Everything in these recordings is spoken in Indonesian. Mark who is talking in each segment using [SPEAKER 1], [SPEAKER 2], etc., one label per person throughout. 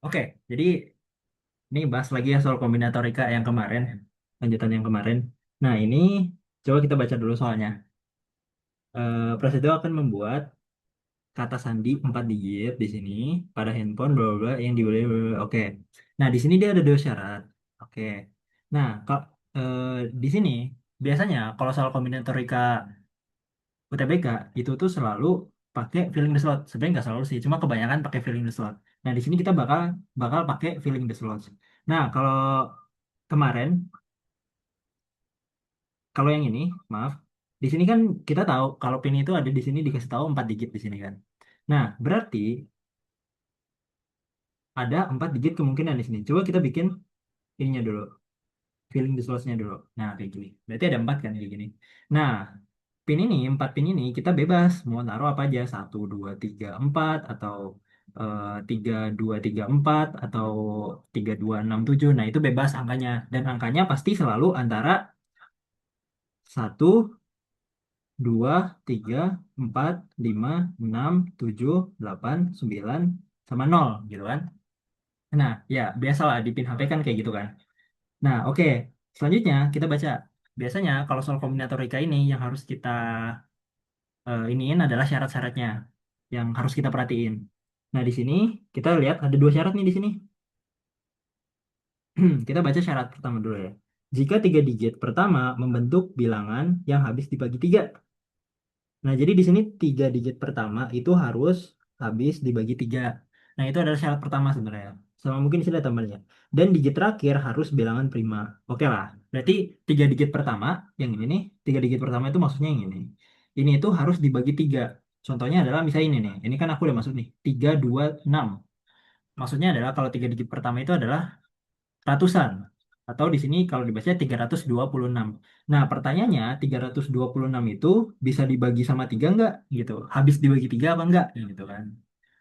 [SPEAKER 1] Oke, jadi ini bahas lagi ya soal kombinatorika yang kemarin, lanjutan yang kemarin. Nah, ini coba kita baca dulu soalnya. Prasetyo akan membuat kata sandi 4 digit di sini pada handphone bla bla bla yang dibeli. Bla, bla, bla. Oke. Nah, di sini dia ada dua syarat. Oke. Nah, kalau di sini biasanya kalau soal kombinatorika UTBK itu tuh selalu pakai filling the slot. Sebenarnya nggak selalu sih, cuma kebanyakan pakai filling the slot. Nah, di sini kita bakal bakal pakai filling the slot. Nah, kemarin, kalau yang ini, maaf, di sini kan kita tahu kalau pin itu ada di sini dikasih tahu 4 digit di sini kan. Nah, berarti ada 4 digit kemungkinan di sini. Coba kita bikin ininya dulu, filling the slots-nya dulu. Nah, kayak gini. Berarti ada 4 kan kayak gini. Nah, pin ini, 4 pin ini kita bebas mau taruh apa aja, 1 2 3 4 atau 3 2 3 4 atau 3 2 6 7. Nah, itu bebas angkanya dan angkanya pasti selalu antara 1 2 3 4 5 6 7 8 9 sama 0 gitu kan. Nah, ya biasalah di pin HP kan kayak gitu kan. Nah, oke. Selanjutnya kita baca. Biasanya kalau soal kombinatorika ini yang harus kita iniin adalah syarat-syaratnya yang harus kita perhatiin. Nah, di sini kita lihat ada dua syarat nih di sini. Kita baca syarat pertama dulu ya. Jika 3 digit pertama membentuk bilangan yang habis dibagi 3. Nah, jadi di sini 3 digit pertama itu harus habis dibagi 3. Nah, itu adalah syarat pertama sebenarnya. Sama mungkin di sini ada tambahnya. Dan digit terakhir harus bilangan prima. Oke lah. Berarti 3 digit pertama, yang ini nih, 3 digit pertama itu maksudnya yang ini. Ini itu harus dibagi 3. Contohnya adalah misalnya ini nih. Ini kan aku udah masuk nih. 3 2 6. Maksudnya adalah kalau 3 digit pertama itu adalah ratusan. Atau di sini kalau dibaca 326. Nah, pertanyaannya 326 itu bisa dibagi sama 3 enggak gitu. Habis dibagi 3 apa enggak gitu kan.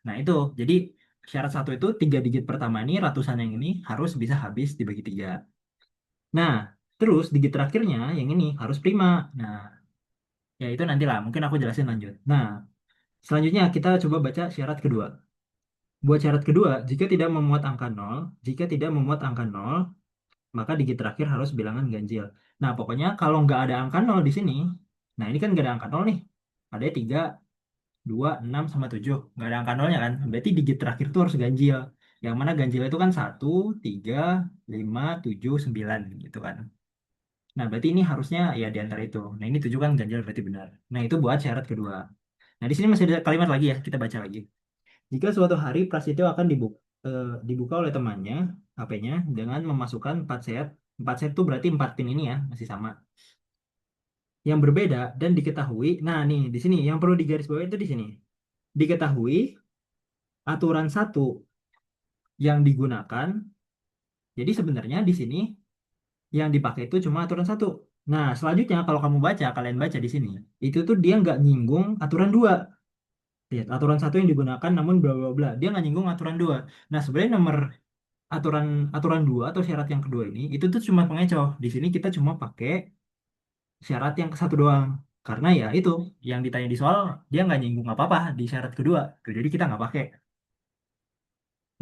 [SPEAKER 1] Nah, itu. Jadi syarat satu itu 3 digit pertama ini ratusan yang ini harus bisa habis dibagi 3. Nah, terus digit terakhirnya yang ini harus prima. Nah, ya itu nantilah. Mungkin aku jelasin lanjut. Nah, selanjutnya kita coba baca syarat kedua. Buat syarat kedua, jika tidak memuat angka nol, maka digit terakhir harus bilangan ganjil. Nah, pokoknya kalau nggak ada angka nol di sini, nah ini kan nggak ada angka nol nih. Ada 3 2 6 sama 7. Nggak ada angka nolnya kan. Berarti digit terakhir itu harus ganjil. Yang mana ganjil itu kan 1 3 5 7 9 gitu kan. Nah, berarti ini harusnya ya di antara itu. Nah, ini 7 kan ganjil berarti benar. Nah, itu buat syarat kedua. Nah, di sini masih ada kalimat lagi ya, kita baca lagi. Jika suatu hari Prasetyo akan dibuka oleh temannya, HP-nya, dengan memasukkan 4 set. 4 set itu berarti 4 pin ini ya, masih sama. Yang berbeda dan diketahui, nah nih di sini yang perlu digarisbawahi itu di sini. Diketahui aturan satu yang digunakan, jadi sebenarnya di sini yang dipakai itu cuma aturan satu. Nah, selanjutnya kalau kalian baca di sini, itu tuh dia nggak nyinggung aturan dua. Lihat, aturan satu yang digunakan namun bla bla bla. Dia nggak nyinggung aturan dua. Nah, sebenarnya nomor aturan aturan dua atau syarat yang kedua ini itu tuh cuma pengecoh. Di sini kita cuma pakai syarat yang ke satu doang. Karena ya itu yang ditanya di soal dia nggak nyinggung apa-apa di syarat kedua. Tuh, jadi kita nggak pakai.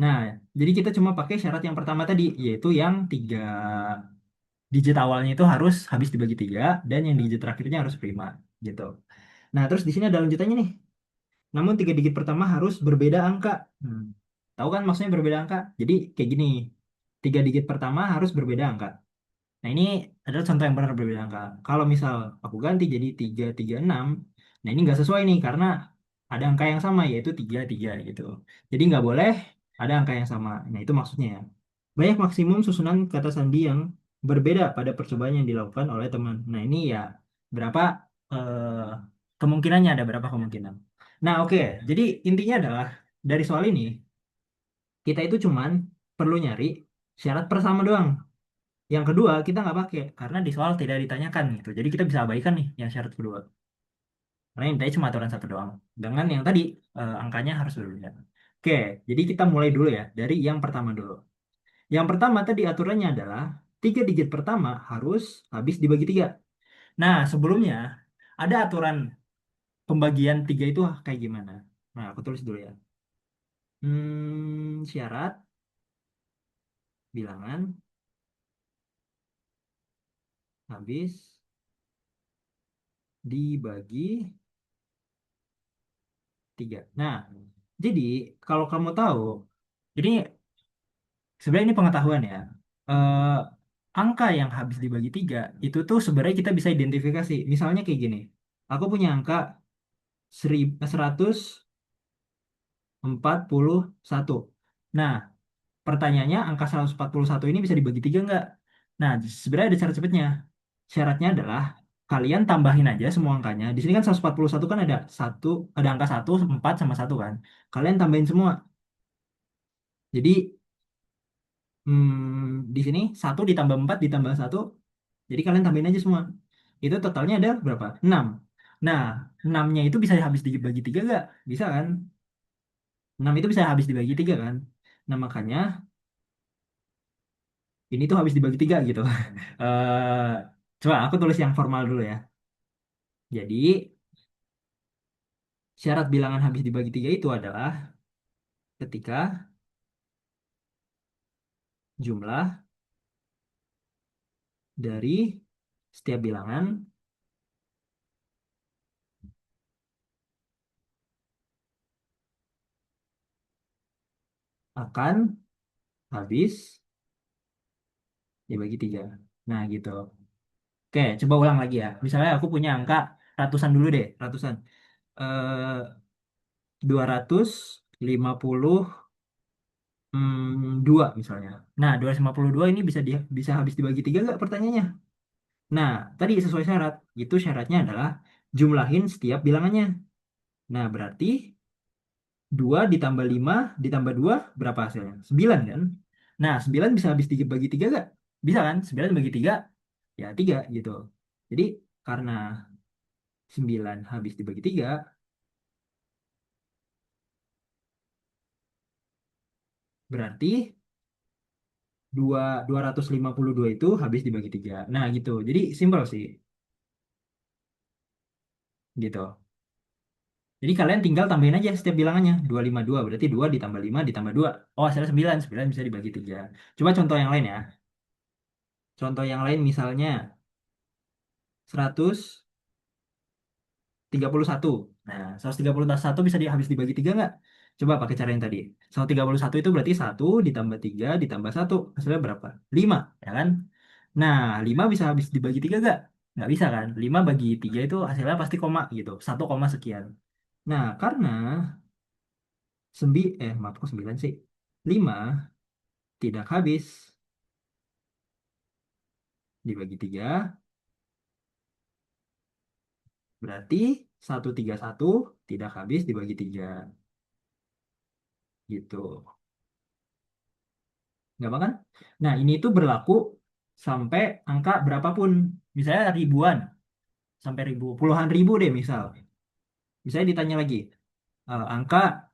[SPEAKER 1] Nah, jadi kita cuma pakai syarat yang pertama tadi, yaitu yang 3 digit awalnya itu harus habis dibagi 3 dan yang digit terakhirnya harus prima gitu. Nah, terus di sini ada lanjutannya nih. Namun 3 digit pertama harus berbeda angka. Hmm. Tahu kan maksudnya berbeda angka? Jadi kayak gini. 3 digit pertama harus berbeda angka. Nah, ini adalah contoh yang benar berbeda angka. Kalau misal aku ganti jadi 3 3 6, nah ini nggak sesuai nih karena ada angka yang sama yaitu 3 3 gitu. Jadi nggak boleh ada angka yang sama. Nah, itu maksudnya ya. Banyak maksimum susunan kata sandi yang berbeda pada percobaan yang dilakukan oleh teman. Nah, ini ya berapa kemungkinannya, ada berapa kemungkinan. Nah, oke. Jadi intinya adalah dari soal ini kita itu cuman perlu nyari syarat pertama doang. Yang kedua kita nggak pakai karena di soal tidak ditanyakan gitu. Jadi kita bisa abaikan nih yang syarat kedua. Karena yang tadi cuma aturan satu doang. Dengan yang tadi angkanya harus berbeda. Oke, jadi kita mulai dulu ya dari yang pertama dulu. Yang pertama tadi aturannya adalah 3 digit pertama harus habis dibagi 3. Nah, sebelumnya ada aturan pembagian 3 itu kayak gimana? Nah, aku tulis dulu ya. Syarat. bilangan habis dibagi 3. Nah, jadi kalau kamu tahu, ini sebenarnya ini pengetahuan ya. Eh, Angka yang habis dibagi 3 itu tuh sebenarnya kita bisa identifikasi. Misalnya kayak gini. Aku punya angka 141. Nah, pertanyaannya angka 141 ini bisa dibagi 3 nggak? Nah, sebenarnya ada cara cepatnya. Syaratnya adalah kalian tambahin aja semua angkanya. Di sini kan 141 kan ada satu, ada angka 1, 4 sama satu kan. Kalian tambahin semua. Jadi di sini satu ditambah 4 ditambah satu. Jadi kalian tambahin aja semua. Itu totalnya ada berapa? 6. Nah, 6-nya itu bisa habis dibagi 3 nggak? Bisa kan? 6 itu bisa habis dibagi 3 kan? Nah, makanya ini tuh habis dibagi 3 gitu. eh Coba aku tulis yang formal dulu ya. Jadi, syarat bilangan habis dibagi 3 itu adalah ketika jumlah dari setiap bilangan akan habis dibagi 3. Nah, gitu. Oke, coba ulang lagi ya. Misalnya aku punya angka ratusan dulu deh, ratusan. Eh 252 misalnya. Nah, 252 ini bisa habis dibagi 3 nggak pertanyaannya? Nah, tadi sesuai syarat. Itu syaratnya adalah jumlahin setiap bilangannya. Nah, berarti 2 ditambah 5 ditambah 2 berapa hasilnya? 9 kan? Nah, 9 bisa habis dibagi 3 nggak? Bisa kan? 9 bagi 3 ya 3 gitu. Jadi karena 9 habis dibagi 3 berarti 252 itu habis dibagi 3. Nah, gitu. Jadi simpel sih gitu. Jadi kalian tinggal tambahin aja setiap bilangannya. 252 berarti 2 ditambah 5 ditambah 2. Oh, hasilnya 9. 9 bisa dibagi 3. Coba contoh yang lain ya. Contoh yang lain misalnya 131. Nah, 131 bisa habis dibagi 3 nggak? Coba pakai cara yang tadi. 131 itu berarti 1 ditambah 3 ditambah 1. Hasilnya berapa? 5, ya kan? Nah, 5 bisa habis dibagi 3 nggak? Nggak bisa kan? 5 bagi 3 itu hasilnya pasti koma gitu. 1 koma sekian. Nah, karena maaf kok 9 sih. 5 tidak habis dibagi 3 berarti 131 tidak habis dibagi 3 gitu. Gampang kan? Nah, ini tuh berlaku sampai angka berapapun. Misalnya ribuan, sampai puluhan ribu deh misal. Misalnya ditanya lagi, angka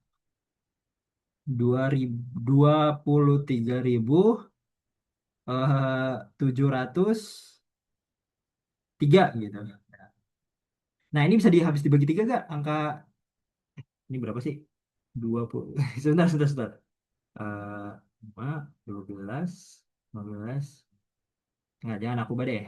[SPEAKER 1] 23.703 gitu. Nah, ini bisa habis dibagi 3 gak? Angka ini berapa sih? 20. Sebentar, sebentar, sebentar. Eh 5, 12, 15. Nggak, jangan aku deh.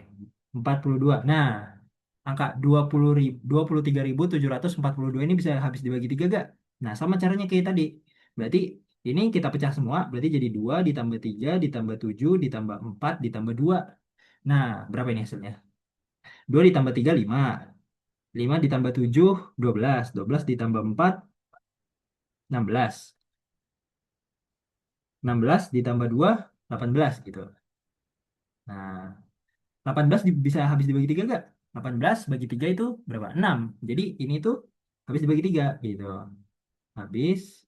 [SPEAKER 1] 42. Nah, angka 23.742 ini bisa habis dibagi 3 gak? Nah, sama caranya kayak tadi. Berarti ini kita pecah semua, berarti jadi 2 ditambah 3 ditambah 7 ditambah 4 ditambah 2. Nah, berapa ini hasilnya? 2 ditambah 3 5. 5 ditambah 7 12. 12 ditambah 4 16. 16 ditambah 2 18 gitu. Nah, 18 bisa habis dibagi 3 gak? 18 bagi 3 itu berapa? 6. Jadi ini tuh habis dibagi 3 gitu. Habis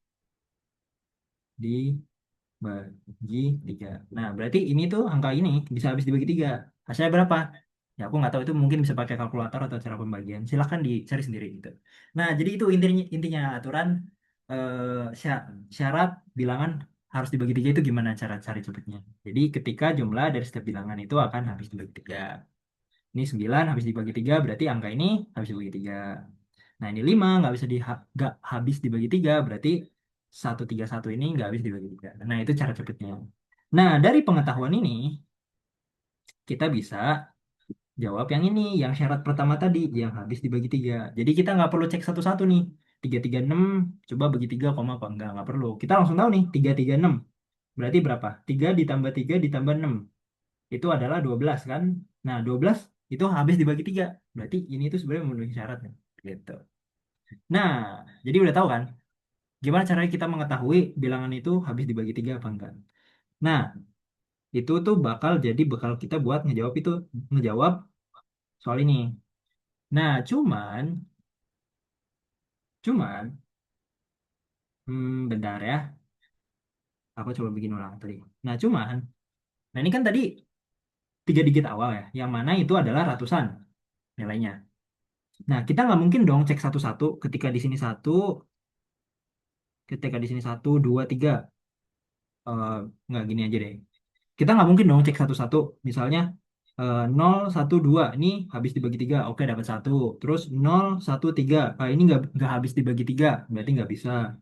[SPEAKER 1] dibagi 3. Nah, berarti ini tuh angka ini bisa habis dibagi 3. Hasilnya berapa? Ya, aku nggak tahu itu mungkin bisa pakai kalkulator atau cara pembagian. Silahkan dicari sendiri gitu. Nah, jadi itu intinya intinya aturan syarat bilangan harus dibagi 3 itu gimana cara cari cepatnya. Jadi ketika jumlah dari setiap bilangan itu akan habis dibagi 3. Ini 9 habis dibagi 3 berarti angka ini habis dibagi 3. Nah, ini 5 nggak bisa nggak habis dibagi 3 berarti 131 ini nggak habis dibagi 3. Nah, itu cara cepatnya. Nah, dari pengetahuan ini, kita bisa jawab yang ini, yang syarat pertama tadi, yang habis dibagi tiga. Jadi kita nggak perlu cek satu-satu nih. 336 coba bagi 3 koma apa? Nggak perlu. Kita langsung tahu nih, 336. Berarti berapa? 3 ditambah 3 ditambah 6. Itu adalah 12 kan? Nah, 12 itu habis dibagi 3. Berarti ini tuh sebenarnya memenuhi syaratnya. Gitu. Nah, jadi udah tahu kan? Gimana caranya kita mengetahui bilangan itu habis dibagi 3 apa enggak? Nah, itu tuh bakal jadi bekal kita buat ngejawab soal ini. Nah, cuman, bentar ya, aku coba bikin ulang tadi. Nah, nah ini kan tadi 3 digit awal ya, yang mana itu adalah ratusan nilainya. Nah, kita nggak mungkin dong cek satu-satu ketika di sini satu, dua, tiga. Eh, nggak gini aja deh. Kita nggak mungkin dong cek satu-satu. Misalnya 0, 1, 2 ini habis dibagi 3, oke dapat satu. Terus 0, 1, 3, ini nggak habis dibagi 3, berarti nggak bisa.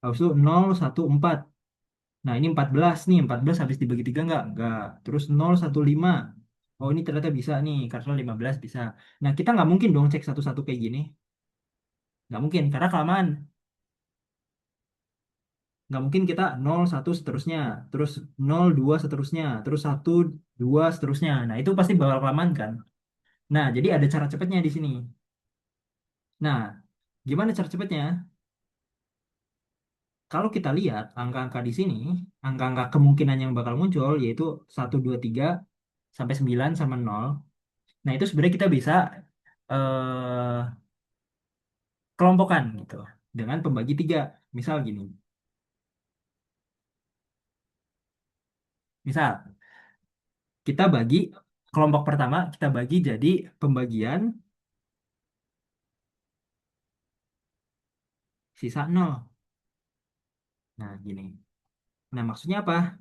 [SPEAKER 1] Habis itu 0, 1, 4. Nah ini 14 nih, 14 habis dibagi 3 nggak? Nggak. Terus 0, 1, 5. Oh ini ternyata bisa nih, karena 15 bisa. Nah kita nggak mungkin dong cek satu-satu kayak gini. Nggak mungkin, karena kelamaan. Nggak mungkin kita 0 1 seterusnya, terus 0 2 seterusnya, terus 1 2 seterusnya. Nah, itu pasti bakal kelamaan kan? Nah, jadi ada cara cepatnya di sini. Nah, gimana cara cepatnya? Kalau kita lihat angka-angka di sini, angka-angka kemungkinan yang bakal muncul yaitu 1 2 3 sampai 9 sama 0. Nah, itu sebenarnya kita bisa eh kelompokkan gitu dengan pembagi 3. Misal gini. Misal, kita bagi kelompok pertama kita bagi jadi pembagian sisa 0. Nah, gini. Nah, maksudnya apa?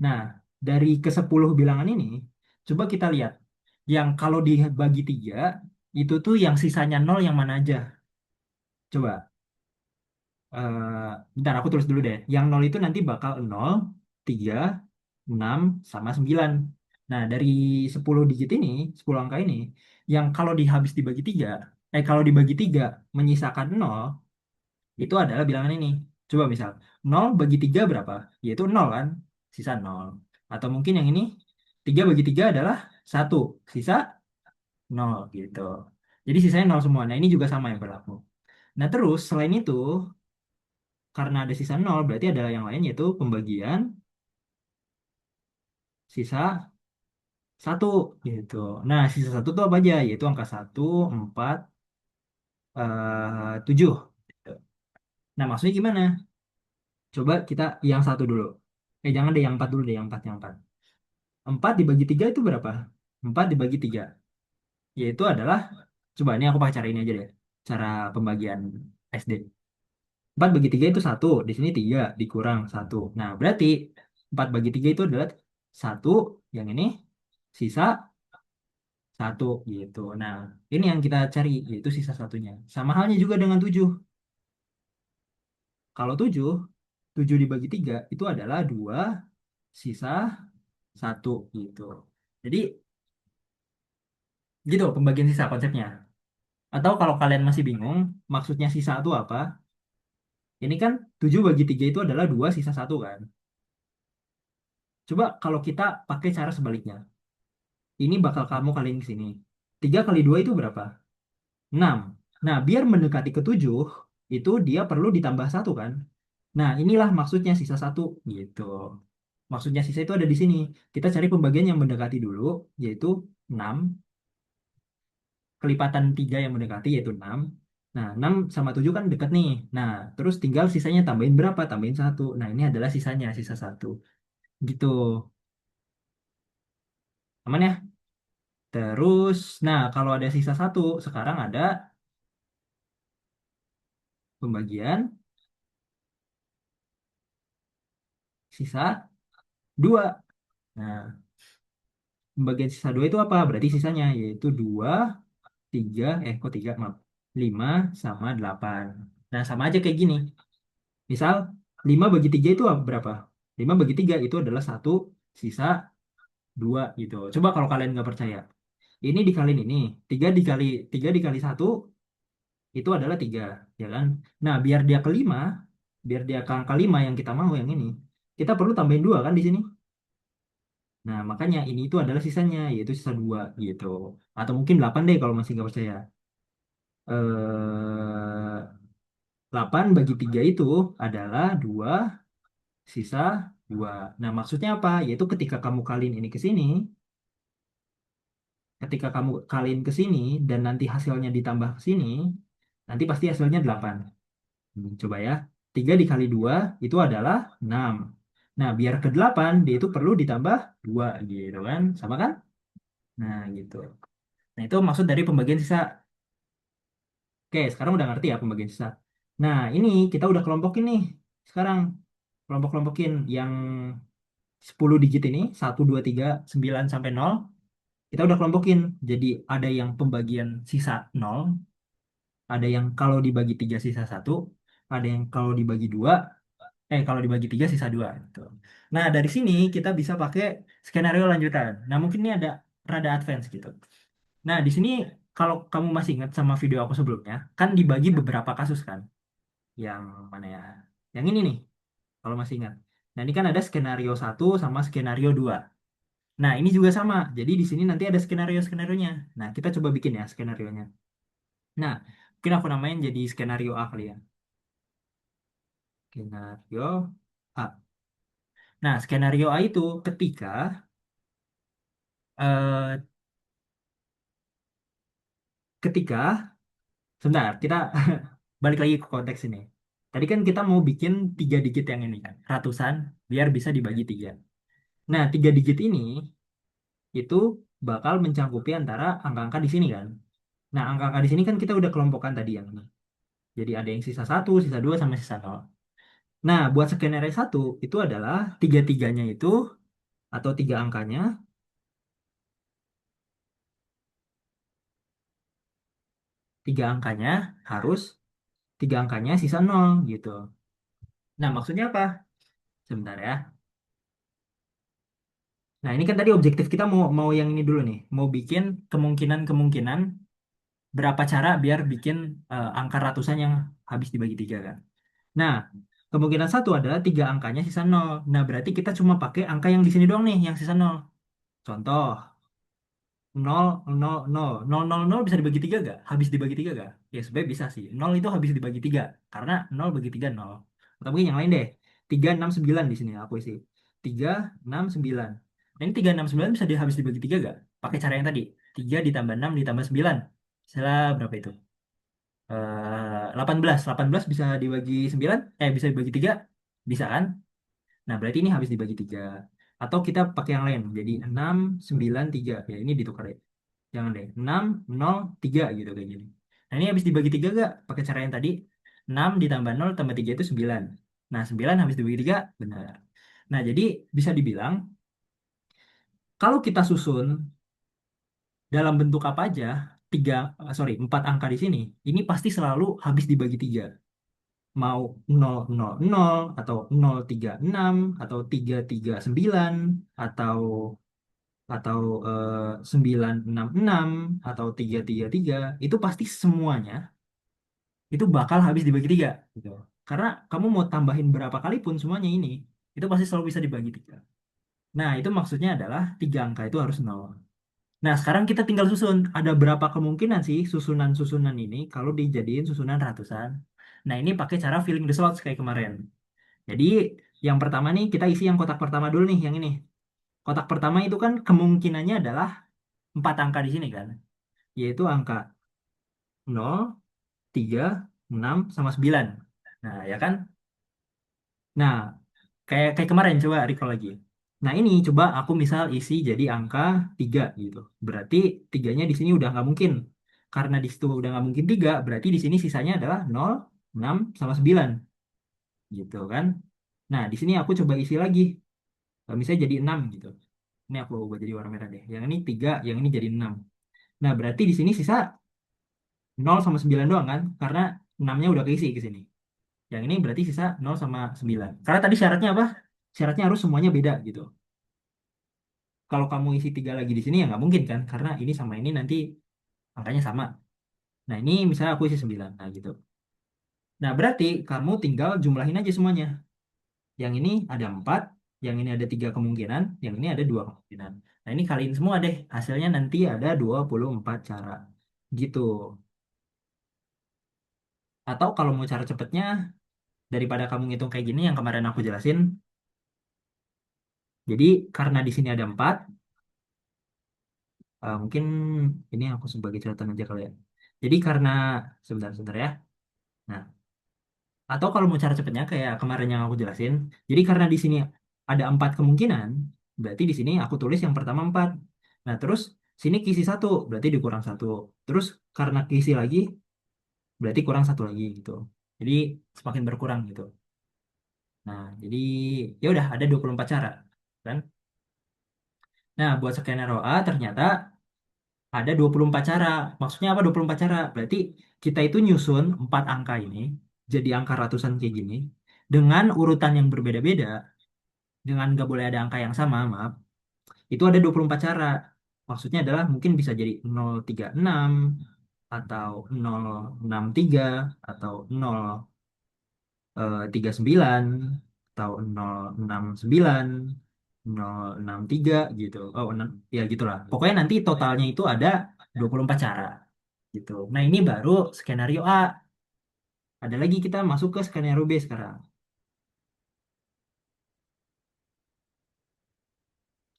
[SPEAKER 1] Nah, dari ke 10 bilangan ini, coba kita lihat. Yang kalau dibagi 3, itu tuh yang sisanya 0 yang mana aja? Coba, bentar aku tulis dulu deh. Yang 0 itu nanti bakal 0, 3, 6, sama 9. Nah, dari 10 digit ini, 10 angka ini, yang kalau dihabis dibagi 3, kalau dibagi 3 menyisakan 0, itu adalah bilangan ini. Coba misal, 0 bagi 3 berapa? Yaitu 0 kan? Sisa 0. Atau mungkin yang ini, 3 bagi 3 adalah 1. Sisa 0 gitu. Jadi sisanya 0 semua. Nah ini juga sama yang berlaku. Nah terus selain itu, karena ada sisa 0, berarti ada yang lain yaitu pembagian sisa 1 gitu. Nah sisa 1 itu apa aja? Yaitu angka 1, 4, 7. Gitu. Nah maksudnya gimana? Coba kita yang satu dulu. Jangan deh yang 4 dulu deh, yang 4, yang 4. 4 dibagi 3 itu berapa? 4 dibagi 3. Yaitu adalah, coba ini aku pakai cara ini aja deh. Cara pembagian SD. 4 bagi 3 itu satu. Di sini 3 dikurang satu. Nah, berarti 4 bagi 3 itu adalah satu. Yang ini sisa satu gitu. Nah, ini yang kita cari, yaitu sisa satunya. Sama halnya juga dengan 7. Kalau 7, 7 dibagi 3 itu adalah 2 sisa satu gitu. Jadi, gitu pembagian sisa konsepnya. Atau kalau kalian masih bingung, maksudnya sisa itu apa? Ini kan 7 bagi 3 itu adalah 2 sisa satu kan? Coba kalau kita pakai cara sebaliknya. Ini bakal kamu kaliin ke sini. 3 kali 2 itu berapa? 6. Nah, biar mendekati ke 7, itu dia perlu ditambah satu kan? Nah, inilah maksudnya sisa satu gitu. Maksudnya sisa itu ada di sini. Kita cari pembagian yang mendekati dulu, yaitu 6. Kelipatan 3 yang mendekati, yaitu 6. Nah, 6 sama 7 kan dekat nih. Nah, terus tinggal sisanya tambahin berapa? Tambahin satu. Nah, ini adalah sisanya, sisa satu. Gitu. Aman ya? Terus, nah kalau ada sisa satu, sekarang ada pembagian sisa dua. Nah, pembagian sisa dua itu apa? Berarti sisanya yaitu dua, tiga, kok tiga, maaf, 5 sama 8. Nah, sama aja kayak gini. Misal, 5 bagi 3 itu berapa? 5 bagi 3 itu adalah satu, sisa 2 gitu. Coba kalau kalian nggak percaya. Ini dikaliin ini. 3 dikali satu itu adalah 3, ya kan? Nah, biar dia ke angka 5 yang kita mau yang ini, kita perlu tambahin 2 kan di sini. Nah, makanya ini itu adalah sisanya, yaitu sisa 2 gitu. Atau mungkin 8 deh kalau masih nggak percaya. 8 bagi 3 itu adalah 2 sisa 2. Nah, maksudnya apa? Yaitu ketika kamu kaliin ke sini dan nanti hasilnya ditambah ke sini, nanti pasti hasilnya 8. Coba ya. 3 dikali 2 itu adalah 6. Nah, biar ke 8 dia itu perlu ditambah 2 gitu kan? Sama kan? Nah, gitu. Nah, itu maksud dari pembagian sisa. Oke, sekarang udah ngerti ya pembagian sisa. Nah, ini kita udah kelompokin nih. Sekarang kelompok-kelompokin yang 10 digit ini, 1, 2, 3, 9 sampai 0. Kita udah kelompokin. Jadi ada yang pembagian sisa 0, ada yang kalau dibagi 3 sisa 1, ada yang kalau dibagi 2, kalau dibagi 3 sisa 2 gitu. Nah, dari sini kita bisa pakai skenario lanjutan. Nah, mungkin ini ada rada advance gitu. Nah, di sini kalau kamu masih ingat sama video aku sebelumnya, kan dibagi beberapa kasus kan. Yang mana ya? Yang ini nih, kalau masih ingat. Nah, ini kan ada skenario 1 sama skenario 2. Nah, ini juga sama. Jadi di sini nanti ada skenario-skenarionya. Nah, kita coba bikin ya skenarionya. Nah, mungkin aku namain jadi skenario A kali ya. Skenario A. Nah, skenario A itu eh, ketika sebentar, kita balik lagi ke konteks ini. Tadi kan kita mau bikin 3 digit yang ini kan, ratusan, biar bisa dibagi 3. Nah, 3 digit ini itu bakal mencangkupi antara angka-angka di sini kan. Nah, angka-angka di sini kan kita udah kelompokkan tadi yang ini. Jadi ada yang sisa 1, sisa 2, sama sisa 0. Nah, buat skenario 1 itu adalah tiga-tiganya itu atau 3 angkanya, 3 angkanya harus 3 angkanya sisa 0 gitu. Nah, maksudnya apa? Sebentar ya. Nah, ini kan tadi objektif kita mau mau yang ini dulu nih. Mau bikin kemungkinan-kemungkinan berapa cara biar bikin angka ratusan yang habis dibagi 3 kan. Nah, kemungkinan satu adalah 3 angkanya sisa 0. Nah, berarti kita cuma pakai angka yang di sini doang nih, yang sisa 0. Contoh, 0, 0, 0, 0, 0 bisa dibagi 3 gak? Habis dibagi 3 gak? Ya sebenarnya bisa sih. 0 itu habis dibagi 3. Karena 0 bagi 3 0. Atau mungkin yang lain deh. 3, 6, 9 di sini aku isi. 3, 6, 9. Nah, ini 3, 6, 9 bisa habis dibagi 3 gak? Pakai cara yang tadi. 3 ditambah 6 ditambah 9. Salah berapa itu? 18. 18 bisa dibagi 9? Bisa dibagi 3? Bisa kan? Nah, berarti ini habis dibagi 3. Atau kita pakai yang lain. Jadi 6, 9, 3. Ya, ini ditukar ya. Jangan deh. 6, 0, 3 gitu kayak gini. Nah, ini habis dibagi 3 gak? Pakai cara yang tadi. 6 ditambah 0 tambah 3 itu 9. Nah, 9 habis dibagi 3 benar. Nah, jadi bisa dibilang kalau kita susun dalam bentuk apa aja, 4 angka di sini, ini pasti selalu habis dibagi 3. Mau 0, 0, 0 atau 0, 3, 6 atau 3, 3, 9 atau 9, 6, 6 atau 3, 3, 3, itu pasti semuanya itu bakal habis dibagi 3 gitu. Karena kamu mau tambahin berapa kali pun semuanya ini itu pasti selalu bisa dibagi 3. Nah, itu maksudnya adalah 3 angka itu harus 0. Nah, sekarang kita tinggal susun. Ada berapa kemungkinan sih susunan-susunan ini kalau dijadiin susunan ratusan? Nah, ini pakai cara filling the slots kayak kemarin. Jadi, yang pertama nih kita isi yang kotak pertama dulu nih, yang ini. Kotak pertama itu kan kemungkinannya adalah 4 angka di sini kan, yaitu angka 0, 3, 6, sama 9. Nah, ya kan? Nah, kayak kayak kemarin coba recall lagi. Nah, ini coba aku misal isi jadi angka 3 gitu. Berarti tiganya di sini udah nggak mungkin. Karena di situ udah nggak mungkin 3, berarti di sini sisanya adalah 0, 6, sama 9 gitu kan. Nah, di sini aku coba isi lagi. Misalnya jadi 6 gitu. Ini aku ubah jadi warna merah deh. Yang ini 3, yang ini jadi 6. Nah, berarti di sini sisa 0 sama 9 doang kan? Karena 6-nya udah keisi ke sini. Yang ini berarti sisa 0 sama 9. Karena tadi syaratnya apa? syaratnya harus semuanya beda gitu. Kalau kamu isi tiga lagi di sini ya nggak mungkin kan, karena ini sama ini nanti angkanya sama. Nah ini misalnya aku isi 9, nah gitu. Nah berarti kamu tinggal jumlahin aja semuanya. Yang ini ada 4, yang ini ada tiga kemungkinan, yang ini ada dua kemungkinan. Nah ini kaliin semua deh, hasilnya nanti ada 24 cara. Gitu. Atau kalau mau cara cepetnya, daripada kamu ngitung kayak gini yang kemarin aku jelasin, jadi karena di sini ada 4, mungkin ini aku sebagai catatan aja kali ya. Jadi karena, sebentar ya. Nah, atau kalau mau cara cepetnya kayak kemarin yang aku jelasin, jadi karena di sini ada 4 kemungkinan, berarti di sini aku tulis yang pertama 4. Nah, terus sini kisi satu, berarti dikurang satu. Terus karena kisi lagi, berarti kurang satu lagi gitu. Jadi semakin berkurang gitu. Nah, jadi ya udah ada 24 cara, kan? Nah, buat skenario A ternyata ada 24 cara. Maksudnya apa 24 cara? Berarti kita itu nyusun 4 angka ini jadi angka ratusan kayak gini dengan urutan yang berbeda-beda, dengan nggak boleh ada angka yang sama, maaf. Itu ada 24 cara. Maksudnya adalah mungkin bisa jadi 036 atau 063 atau 039 atau 069, 063 gitu. Oh, ya gitulah. Pokoknya nanti totalnya itu ada 24 cara gitu. Nah, ini baru skenario A. Ada lagi kita masuk ke skenario B sekarang.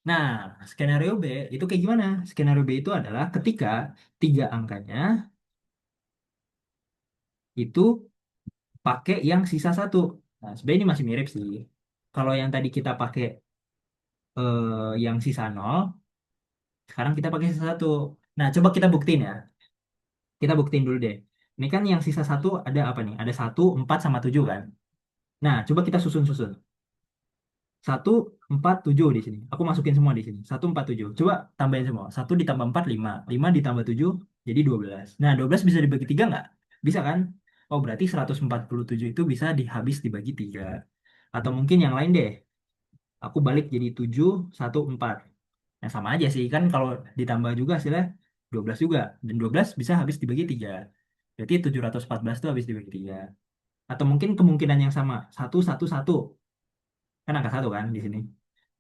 [SPEAKER 1] Nah, skenario B itu kayak gimana? Skenario B itu adalah ketika tiga angkanya itu pakai yang sisa satu. Nah, sebenarnya ini masih mirip sih. Kalau yang tadi kita pakai yang sisa nol, sekarang kita pakai sisa satu. Nah, coba kita buktiin ya. Kita buktiin dulu deh. Ini kan yang sisa satu ada apa nih? Ada satu, 4, sama 7 kan? Nah, coba kita susun-susun. Satu, 4, 7 di sini. Aku masukin semua di sini. Satu, 4, 7. Coba tambahin semua. Satu ditambah 4, 5. 5 ditambah 7, jadi 12. Nah, 12 bisa dibagi 3 nggak? Bisa kan? Oh, berarti 147 itu bisa dihabis dibagi 3. Atau mungkin yang lain deh. Aku balik jadi 7, 1, 4. Nah, sama aja sih. Kan kalau ditambah juga hasilnya 12 juga. Dan 12 bisa habis dibagi 3. Berarti 714 itu habis dibagi 3. Atau mungkin kemungkinan yang sama. Satu, satu, satu. Kan angka satu kan di sini.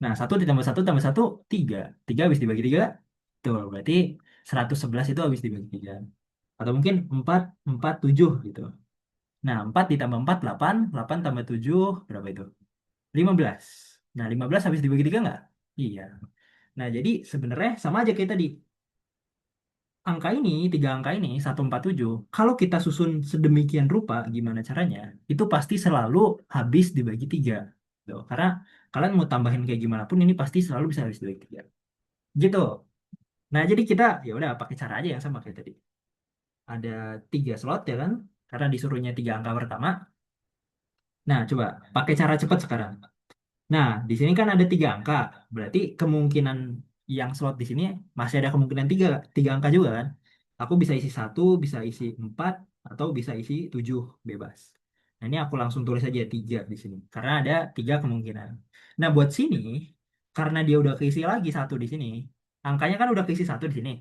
[SPEAKER 1] Nah, satu ditambah satu tambah satu, 3. 3 habis dibagi 3. Tuh, berarti 111 itu habis dibagi 3. Atau mungkin 4, 4, 7 gitu. Nah, 4 ditambah 4, 8. 8 tambah 7, berapa itu? 15. Nah, 15 habis dibagi 3 nggak? Iya. Nah, jadi sebenarnya sama aja kayak tadi. Angka ini, tiga angka ini, 147, kalau kita susun sedemikian rupa, gimana caranya, itu pasti selalu habis dibagi 3. Tuh, karena kalian mau tambahin kayak gimana pun, ini pasti selalu bisa habis dibagi 3. Gitu. Nah, jadi kita, ya udah pakai cara aja yang sama kayak tadi. Ada 3 slot ya kan, karena disuruhnya 3 angka pertama. Nah, coba pakai cara cepat sekarang. Nah, di sini kan ada 3 angka. Berarti kemungkinan yang slot di sini masih ada kemungkinan tiga angka juga kan. Aku bisa isi satu, bisa isi 4, atau bisa isi 7 bebas. Nah, ini aku langsung tulis aja 3 di sini. Karena ada 3 kemungkinan. Nah, buat sini, karena dia udah keisi lagi satu di sini, angkanya kan udah keisi satu di sini.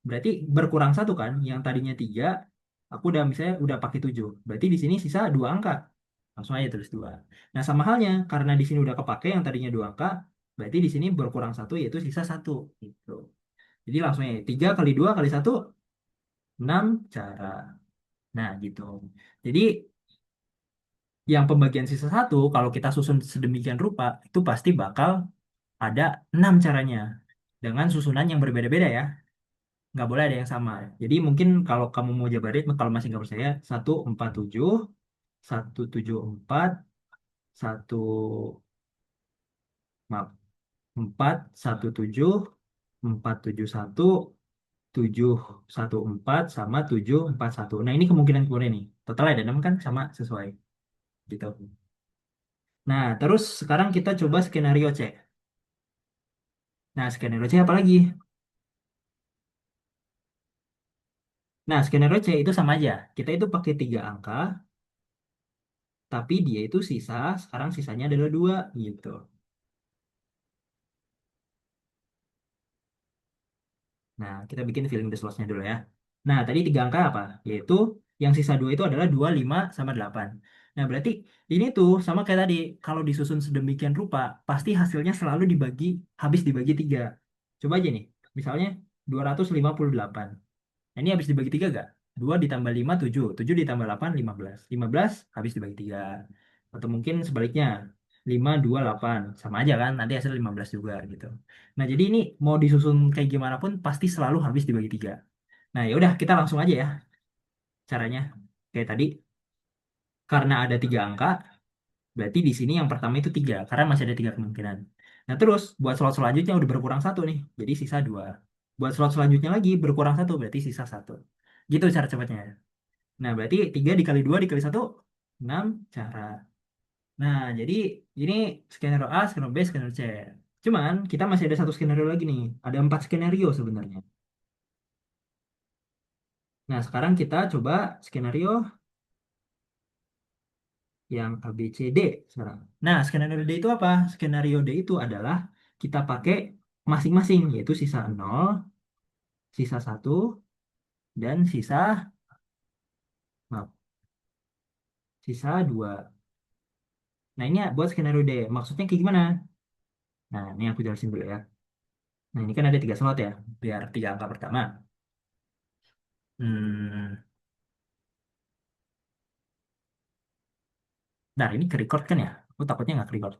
[SPEAKER 1] Berarti berkurang satu kan, yang tadinya 3, aku udah misalnya udah pakai 7. Berarti di sini sisa 2 angka. Langsung aja tulis 2. Nah, sama halnya, karena di sini udah kepake yang tadinya 2 angka, berarti di sini berkurang satu yaitu sisa satu. Gitu. Jadi langsung aja 3 kali 2 kali satu, 6 cara. Nah, gitu. Jadi yang pembagian sisa satu, kalau kita susun sedemikian rupa, itu pasti bakal ada 6 caranya. Dengan susunan yang berbeda-beda ya. Nggak boleh ada yang sama. Jadi mungkin kalau kamu mau jabarin, kalau masih nggak percaya, 147, 174, satu, maaf, 4, 17, 471, 714, sama 741. Nah, ini kemungkinan keluarnya nih. Total ada 6 kan, sama sesuai. Gitu. Nah, terus sekarang kita coba skenario C. Nah, skenario C apa lagi? Nah, skenario C itu sama aja. Kita itu pakai 3 angka, tapi dia itu sisa, sekarang sisanya adalah 2 gitu. Nah, kita bikin filling the slots-nya dulu ya. Nah, tadi tiga angka apa? Yaitu yang sisa 2 itu adalah 2, 5, sama 8. Nah, berarti ini tuh sama kayak tadi, kalau disusun sedemikian rupa, pasti hasilnya selalu habis dibagi 3. Coba aja nih, misalnya 258. Nah, ini habis dibagi 3 gak? 2 ditambah 5, 7. 7 ditambah 8, 15. 15 habis dibagi 3. Atau mungkin sebaliknya, 5, 2, 8. Sama aja kan, nanti hasil 15 juga gitu. Nah, jadi ini mau disusun kayak gimana pun pasti selalu habis dibagi 3. Nah, ya udah kita langsung aja ya caranya. Kayak tadi, karena ada 3 angka, berarti di sini yang pertama itu 3, karena masih ada 3 kemungkinan. Nah, terus buat slot selanjutnya udah berkurang satu nih, jadi sisa 2. Buat slot selanjutnya lagi berkurang satu, berarti sisa satu. Gitu cara cepatnya. Nah, berarti 3 dikali 2 dikali satu 6 cara. Nah, jadi ini skenario A, skenario B, skenario C. Cuman kita masih ada satu skenario lagi nih. Ada 4 skenario sebenarnya. Nah, sekarang kita coba skenario yang A, B, C, D sekarang. Nah, skenario D itu apa? Skenario D itu adalah kita pakai masing-masing, yaitu sisa nol, sisa satu, dan maaf, sisa 2. Nah, ini buat skenario D. Maksudnya kayak gimana? Nah, ini aku jelasin dulu ya. Nah, ini kan ada 3 slot ya, biar 3 angka pertama. Hmm, nah ini ke record kan ya? Aku takutnya nggak ke record.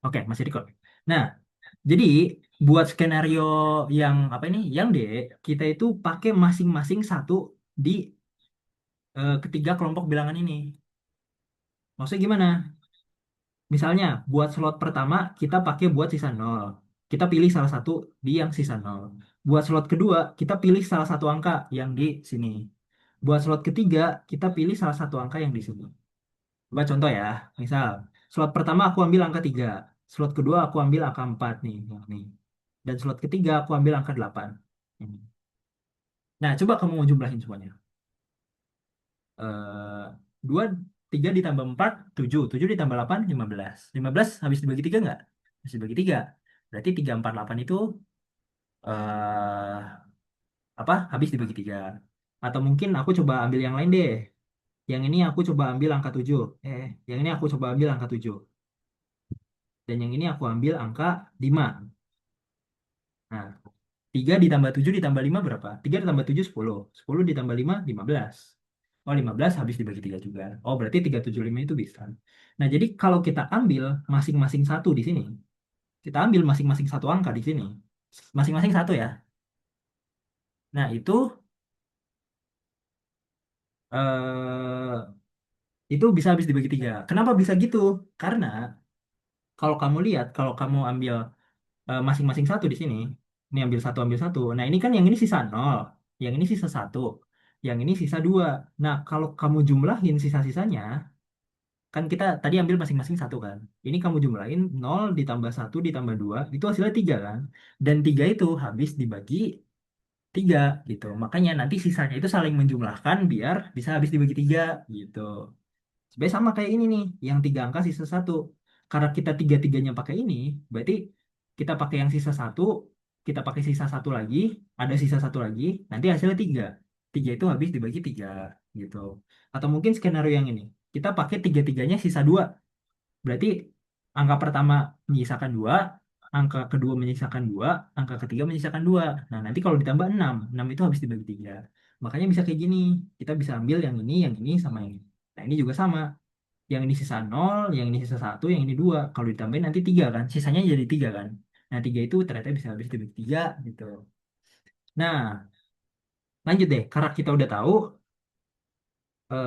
[SPEAKER 1] Oke, masih record. Nah, jadi buat skenario yang apa ini? Yang D, kita itu pakai masing-masing satu di ketiga kelompok bilangan ini. Maksudnya gimana? Misalnya, buat slot pertama kita pakai buat sisa nol. Kita pilih salah satu di yang sisa nol. Buat slot kedua, kita pilih salah satu angka yang di sini. Buat slot ketiga, kita pilih salah satu angka yang di sini. Coba contoh ya, misal slot pertama aku ambil angka 3, slot kedua aku ambil angka 4 nih, yang nih. Dan slot ketiga aku ambil angka 8. Ini. Nah, coba kamu mau jumlahin semuanya. 2, 3 ditambah 4, 7. 7 ditambah 8, 15. 15 habis dibagi 3 nggak? Habis dibagi 3. Berarti 3, 4, 8 itu eh apa? Habis dibagi 3. Atau mungkin aku coba ambil yang lain deh. Yang ini aku coba ambil angka 7. Yang ini aku coba ambil angka 7. Dan yang ini aku ambil angka 5. Nah, 3 ditambah 7 ditambah 5 berapa? 3 ditambah 7 10. 10 ditambah 5 15. Oh, 15 habis dibagi 3 juga. Oh, berarti 375 itu bisa. Nah, jadi kalau kita ambil masing-masing satu di sini, kita ambil masing-masing satu angka di sini. Masing-masing satu ya. Nah, itu bisa habis dibagi 3. Kenapa bisa gitu? Karena kalau kamu lihat, kalau kamu ambil masing-masing satu di sini. Ini ambil satu, ambil satu. Nah, ini kan yang ini sisa nol, yang ini sisa satu, yang ini sisa 2. Nah, kalau kamu jumlahin sisa-sisanya, kan kita tadi ambil masing-masing satu kan. Ini kamu jumlahin nol ditambah satu ditambah 2 itu hasilnya 3 kan. Dan 3 itu habis dibagi 3 gitu. Makanya nanti sisanya itu saling menjumlahkan biar bisa habis dibagi 3 gitu. Sebenarnya sama kayak ini nih, yang 3 angka sisa satu. Karena kita tiga-tiganya pakai ini, berarti kita pakai yang sisa satu, kita pakai sisa satu lagi, ada sisa satu lagi, nanti hasilnya 3. 3 itu habis dibagi 3 gitu. Atau mungkin skenario yang ini, kita pakai tiga-tiganya sisa 2. Berarti angka pertama menyisakan 2, angka kedua menyisakan 2, angka ketiga menyisakan 2. Nah, nanti kalau ditambah 6, 6 itu habis dibagi 3. Makanya bisa kayak gini, kita bisa ambil yang ini sama yang ini. Nah, ini juga sama. Yang ini sisa nol, yang ini sisa satu, yang ini 2. Kalau ditambahin nanti 3 kan, sisanya jadi 3 kan. Nah, 3 itu ternyata bisa habis dibagi 3 gitu. Nah, lanjut deh, karena kita udah tahu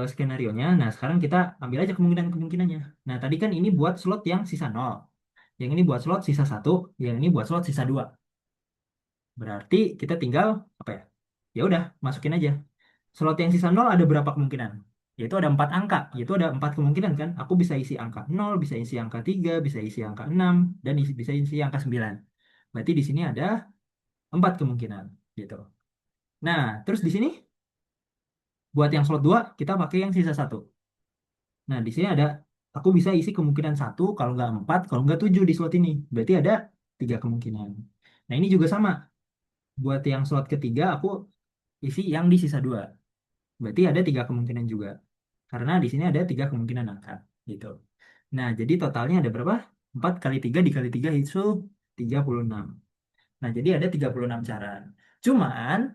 [SPEAKER 1] skenarionya. Nah, sekarang kita ambil aja kemungkinan-kemungkinannya. Nah, tadi kan ini buat slot yang sisa nol, yang ini buat slot sisa satu, yang ini buat slot sisa 2. Berarti kita tinggal apa ya? Ya udah, masukin aja. Slot yang sisa nol ada berapa kemungkinan? Yaitu ada 4 angka, yaitu ada 4 kemungkinan kan. Aku bisa isi angka nol, bisa isi angka 3, bisa isi angka 6, dan bisa isi angka 9. Berarti di sini ada 4 kemungkinan gitu. Nah, terus di sini buat yang slot 2 kita pakai yang sisa satu. Nah, di sini ada, aku bisa isi kemungkinan satu, kalau nggak empat, kalau nggak tujuh di slot ini. Berarti ada tiga kemungkinan. Nah, ini juga sama. Buat yang slot ketiga, aku isi yang di sisa dua. Berarti ada tiga kemungkinan juga. Karena di sini ada tiga kemungkinan angka. Gitu. Nah, jadi totalnya ada berapa? 4 kali 3 dikali 3 itu 36. Nah, jadi ada 36 cara. Cuman,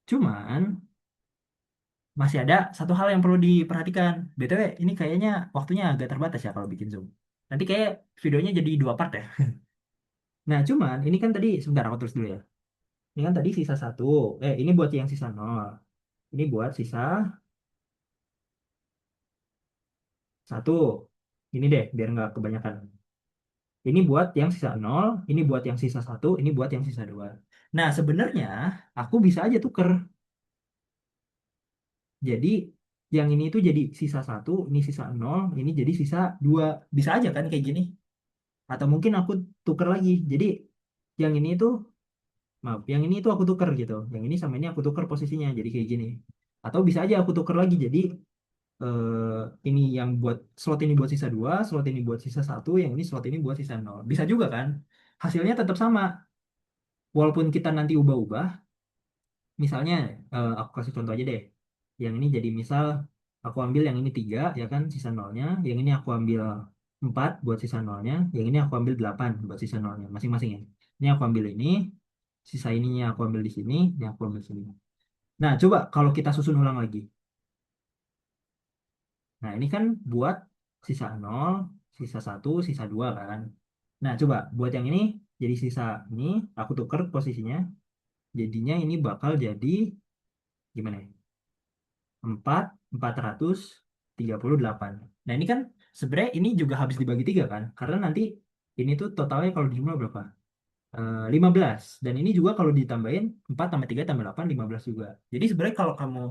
[SPEAKER 1] cuman masih ada satu hal yang perlu diperhatikan. BTW, ini kayaknya waktunya agak terbatas ya kalau bikin Zoom. Nanti kayak videonya jadi dua part ya. Nah, cuman ini kan tadi, sebentar aku terus dulu ya. Ini kan tadi sisa satu. Ini buat yang sisa nol. Ini buat sisa satu. Ini deh, biar nggak kebanyakan. Ini buat yang sisa nol, ini buat yang sisa satu, ini buat yang sisa dua. Nah, sebenarnya aku bisa aja tuker. Jadi yang ini itu jadi sisa satu, ini sisa nol, ini jadi sisa dua. Bisa aja kan kayak gini. Atau mungkin aku tuker lagi. Jadi yang ini itu, maaf, yang ini itu aku tuker gitu. Yang ini sama ini aku tuker posisinya. Jadi kayak gini. Atau bisa aja aku tuker lagi. Jadi ini yang buat slot ini buat sisa dua, slot ini buat sisa satu, yang ini slot ini buat sisa nol. Bisa juga kan? Hasilnya tetap sama. Walaupun kita nanti ubah-ubah, misalnya aku kasih contoh aja deh. Yang ini jadi misal aku ambil yang ini 3 ya kan sisa nolnya, yang ini aku ambil 4 buat sisa nolnya, yang ini aku ambil 8 buat sisa nolnya masing-masing ya. Ini aku ambil ini, sisa ininya aku ambil di sini, ini aku ambil sini. Nah, coba kalau kita susun ulang lagi. Nah, ini kan buat sisa nol, sisa satu, sisa 2 kan. Nah, coba buat yang ini jadi sisa ini, aku tuker posisinya. Jadinya ini bakal jadi gimana ya? 4.438. Nah, ini kan sebenarnya ini juga habis dibagi tiga kan? Karena nanti ini tuh totalnya kalau dijumlah berapa? 15. Dan ini juga kalau ditambahin 4 tambah 3 tambah 8, 15 juga. Jadi sebenarnya kalau kamu,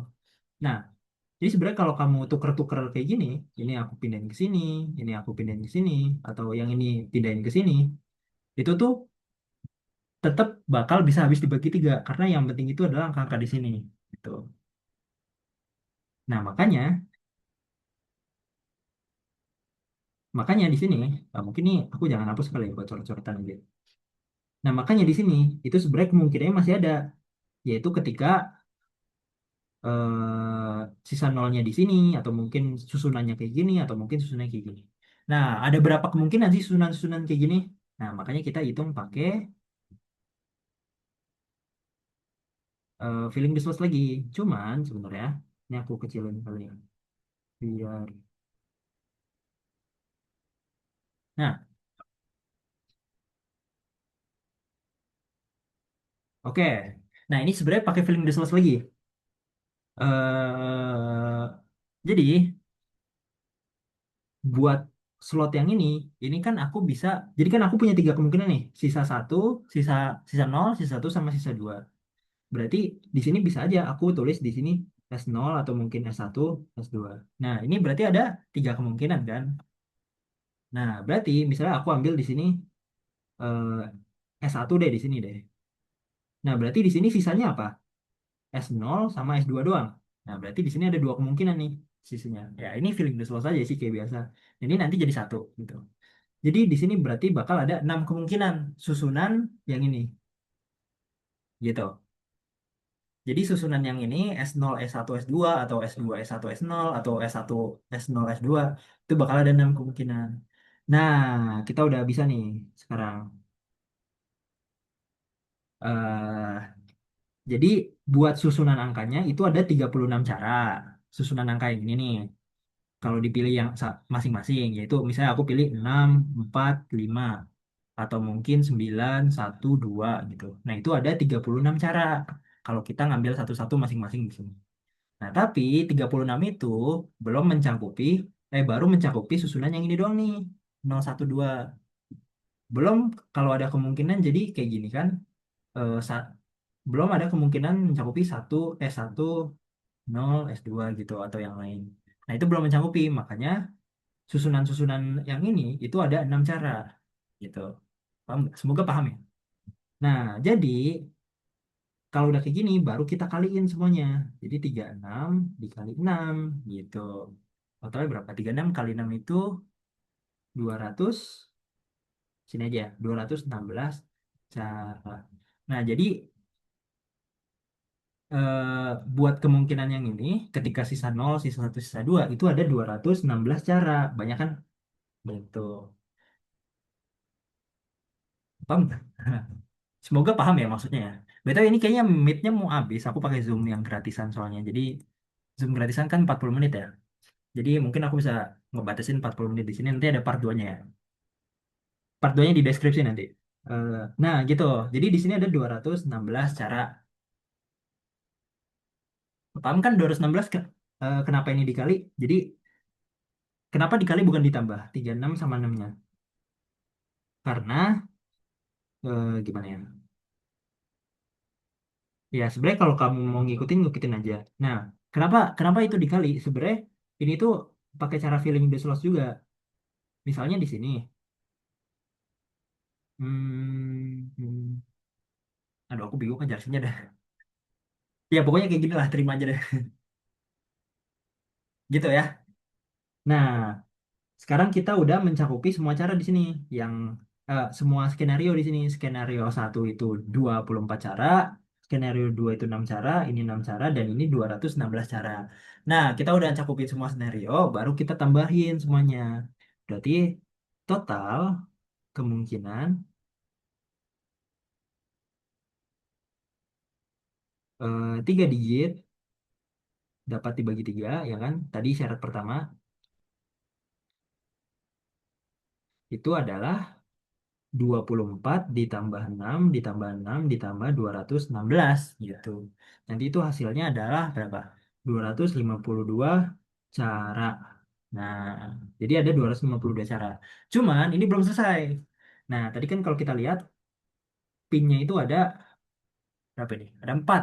[SPEAKER 1] nah, jadi sebenarnya kalau kamu tuker-tuker kayak gini, ini aku pindahin ke sini, ini aku pindahin ke sini, atau yang ini pindahin ke sini, itu tuh tetap bakal bisa habis dibagi tiga. Karena yang penting itu adalah angka-angka di sini. Gitu. Nah, makanya di sini, mungkin nih aku jangan hapus kali ya buat coret-coretan aja. Nah, makanya di sini itu sebenarnya kemungkinannya masih ada, yaitu ketika sisa nolnya di sini, atau mungkin susunannya kayak gini, atau mungkin susunannya kayak gini. Nah, ada berapa kemungkinan sih susunan-susunan kayak gini? Nah, makanya kita hitung pakai filling the source lagi. Cuman sebenarnya, ini aku kecilin kali ya, biar. Nah, oke. Nah, ini sebenarnya pakai filling the source lagi. Jadi buat slot yang ini kan aku bisa, jadi kan aku punya tiga kemungkinan nih, sisa satu, sisa sisa nol, sisa satu sama sisa dua. Berarti di sini bisa aja aku tulis di sini S0 atau mungkin S1, S2. Nah, ini berarti ada tiga kemungkinan kan. Nah, berarti misalnya aku ambil di sini S1 deh di sini deh. Nah, berarti di sini sisanya apa? S0 sama S2 doang. Nah, berarti di sini ada dua kemungkinan nih sisinya. Ya, ini filling the slow saja sih kayak biasa. Ini nanti jadi satu gitu. Jadi di sini berarti bakal ada enam kemungkinan susunan yang ini, gitu. Jadi susunan yang ini S0, S1, S2, atau S2, S1, S0, atau S1, S0, S2, itu bakal ada enam kemungkinan. Nah, kita udah bisa nih sekarang. eh jadi buat susunan angkanya itu ada 36 cara. Susunan angka yang ini nih. Kalau dipilih yang masing-masing, yaitu misalnya aku pilih 6, 4, 5, atau mungkin 9, 1, 2 gitu. Nah, itu ada 36 cara. Kalau kita ngambil satu-satu masing-masing di sini. Nah, tapi 36 itu belum mencakupi, baru mencakupi susunan yang ini doang nih. 0, 1, 2. Belum kalau ada kemungkinan jadi kayak gini kan. eh, sa- Belum ada kemungkinan mencakupi S1, 0, S2 gitu atau yang lain. Nah, itu belum mencakupi. Makanya susunan-susunan yang ini itu ada 6 cara gitu. Paham nggak? Semoga paham ya. Nah, jadi kalau udah kayak gini baru kita kaliin semuanya. Jadi 36 dikali 6 gitu. Totalnya berapa? 36 kali 6 itu 200. Sini aja, 216 cara. Nah, jadi buat kemungkinan yang ini, ketika sisa nol, sisa satu, sisa 2 itu ada 216 cara. Banyak kan? Betul. Paham nggak? Semoga paham ya maksudnya ya. Betul, ini kayaknya meet-nya mau habis. Aku pakai Zoom yang gratisan soalnya. Jadi Zoom gratisan kan 40 menit ya. Jadi mungkin aku bisa ngebatasin 40 menit di sini. Nanti ada part 2-nya ya. Part 2-nya di deskripsi nanti. Nah, gitu. Jadi di sini ada 216 cara. Paham kan 216 kenapa ini dikali? Jadi kenapa dikali bukan ditambah? 36 sama 6-nya. Karena gimana ya? Ya, sebenarnya kalau kamu mau ngikutin, ngikutin aja. Nah, kenapa kenapa itu dikali? Sebenarnya ini tuh pakai cara filling the slots juga. Misalnya di sini. Hmm, aduh, aku bingung kan jelasinnya dah. Ya, pokoknya kayak gini lah, terima aja deh. Gitu ya. Nah, sekarang kita udah mencakupi semua cara di sini. Yang semua skenario di sini. Skenario satu itu 24 cara, skenario 2 itu 6 cara, ini 6 cara, dan ini 216 cara. Nah, kita udah cakupin semua skenario, baru kita tambahin semuanya. Berarti total kemungkinan 3 digit dapat dibagi 3, ya kan? Tadi syarat pertama itu adalah 24 ditambah 6 ditambah 6 ditambah 216 gitu. Nanti itu hasilnya adalah berapa? 252 cara. Nah, jadi ada 252 cara. Cuman ini belum selesai. Nah, tadi kan kalau kita lihat pinnya itu ada berapa nih? Ada 4.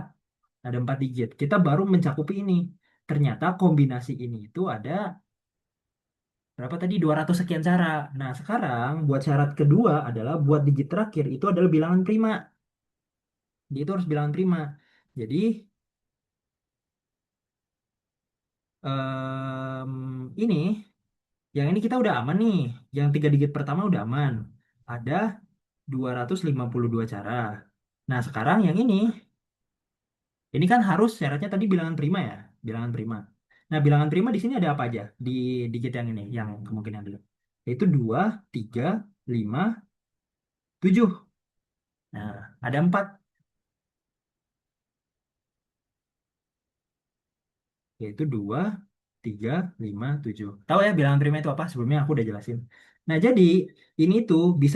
[SPEAKER 1] Ada 4 digit. Kita baru mencakupi ini. Ternyata kombinasi ini itu ada berapa tadi? 200 sekian cara. Nah, sekarang buat syarat kedua adalah buat digit terakhir itu adalah bilangan prima. Dia itu harus bilangan prima. Jadi ini, yang ini kita udah aman nih. Yang 3 digit pertama udah aman. Ada 252 cara. Nah sekarang yang ini kan harus syaratnya tadi bilangan prima ya, bilangan prima. Nah bilangan prima di sini ada apa aja di digit yang ini, yang kemungkinan dulu. Yaitu 2, 3, 5, 7. Nah ada 4, yaitu 2, 3, 5, 7. Tahu ya bilangan prima itu apa? Sebelumnya aku udah jelasin. Nah, jadi ini tuh bisa